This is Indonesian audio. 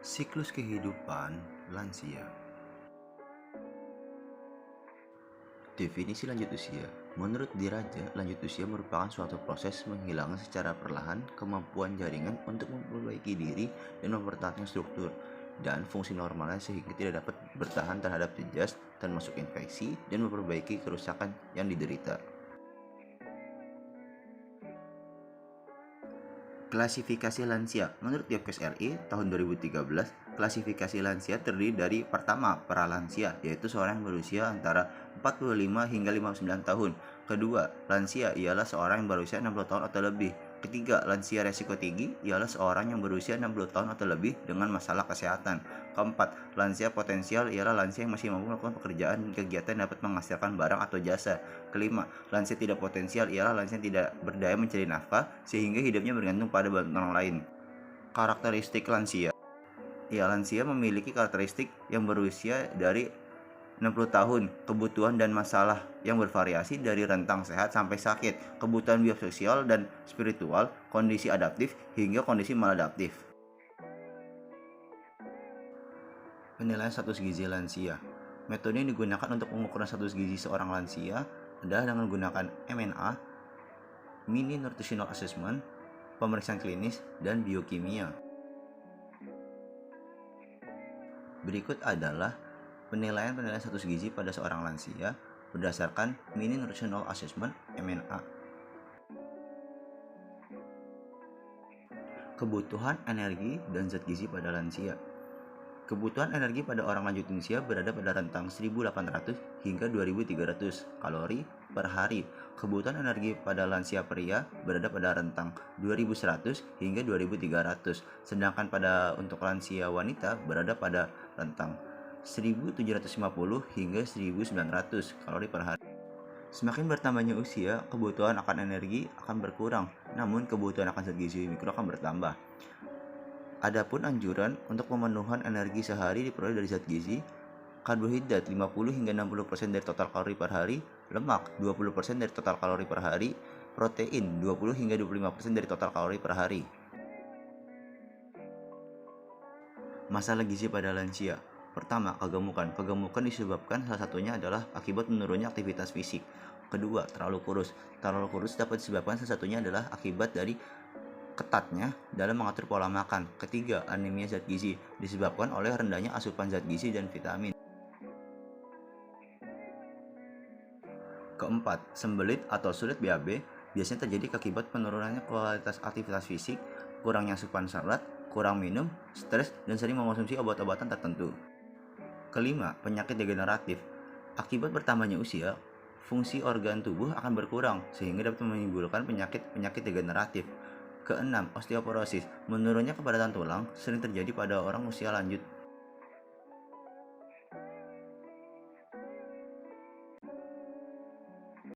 Siklus kehidupan lansia. Definisi lanjut usia. Menurut Diraja, lanjut usia merupakan suatu proses menghilangkan secara perlahan kemampuan jaringan untuk memperbaiki diri dan mempertahankan struktur dan fungsi normalnya sehingga tidak dapat bertahan terhadap jejas termasuk infeksi dan memperbaiki kerusakan yang diderita. Klasifikasi lansia. Menurut Dinkes RI tahun 2013, klasifikasi lansia terdiri dari pertama, pralansia, yaitu seorang yang berusia antara 45 hingga 59 tahun. Kedua, lansia ialah seorang yang berusia 60 tahun atau lebih. Ketiga, lansia resiko tinggi ialah seorang yang berusia 60 tahun atau lebih dengan masalah kesehatan. Keempat, lansia potensial ialah lansia yang masih mampu melakukan pekerjaan dan kegiatan yang dapat menghasilkan barang atau jasa. Kelima, lansia tidak potensial ialah lansia yang tidak berdaya mencari nafkah sehingga hidupnya bergantung pada bantuan orang lain. Karakteristik lansia. Lansia memiliki karakteristik yang berusia dari 60 tahun, kebutuhan dan masalah yang bervariasi dari rentang sehat sampai sakit, kebutuhan biososial dan spiritual, kondisi adaptif hingga kondisi maladaptif. Penilaian status gizi lansia. Metode yang digunakan untuk pengukuran status gizi seorang lansia adalah dengan menggunakan MNA, Mini Nutritional Assessment, pemeriksaan klinis, dan biokimia. Berikut adalah penilaian status gizi pada seorang lansia berdasarkan Mini Nutritional Assessment (MNA). Kebutuhan energi dan zat gizi pada lansia. Kebutuhan energi pada orang lanjut usia berada pada rentang 1.800 hingga 2.300 kalori per hari. Kebutuhan energi pada lansia pria berada pada rentang 2.100 hingga 2.300, sedangkan untuk lansia wanita berada pada rentang 1.750 hingga 1.900 kalori per hari. Semakin bertambahnya usia, kebutuhan akan energi akan berkurang, namun kebutuhan akan zat gizi mikro akan bertambah. Adapun anjuran untuk pemenuhan energi sehari diperoleh dari zat gizi, karbohidrat 50 hingga 60% dari total kalori per hari, lemak 20% dari total kalori per hari, protein 20 hingga 25% dari total kalori per hari. Masalah gizi pada lansia. Pertama, kegemukan. Kegemukan disebabkan salah satunya adalah akibat menurunnya aktivitas fisik. Kedua, terlalu kurus. Terlalu kurus dapat disebabkan salah satunya adalah akibat dari ketatnya dalam mengatur pola makan. Ketiga, anemia zat gizi disebabkan oleh rendahnya asupan zat gizi dan vitamin. Keempat, sembelit atau sulit BAB biasanya terjadi akibat penurunannya kualitas aktivitas fisik, kurangnya asupan serat, kurang minum, stres, dan sering mengonsumsi obat-obatan tertentu. Kelima, penyakit degeneratif. Akibat bertambahnya usia, fungsi organ tubuh akan berkurang sehingga dapat menimbulkan penyakit degeneratif. Keenam, osteoporosis. Menurunnya kepadatan tulang sering terjadi pada orang usia lanjut